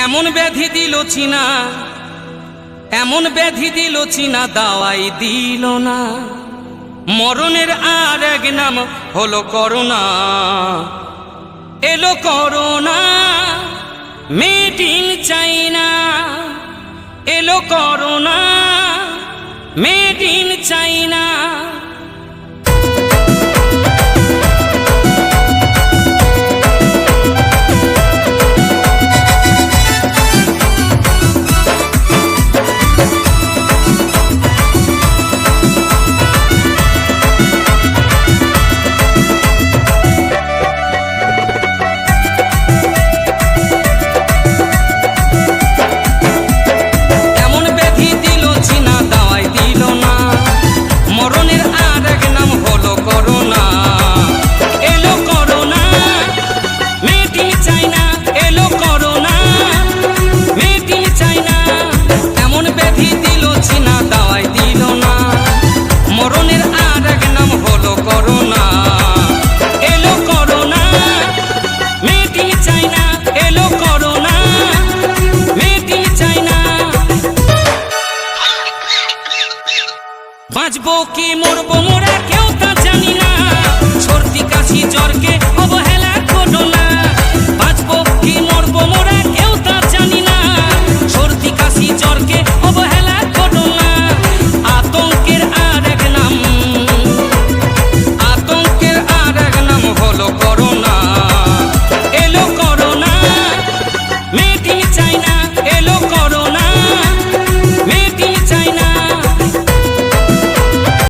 এমন ব্যাধি দিল চীনা, এমন ব্যাধি দিল চীনা, দাওয়াই দিল না। মরণের আর এক নাম হলো করোনা। এলো করোনা মেড ইন চাইনা, এলো করোনা মেড ইন চাইনা।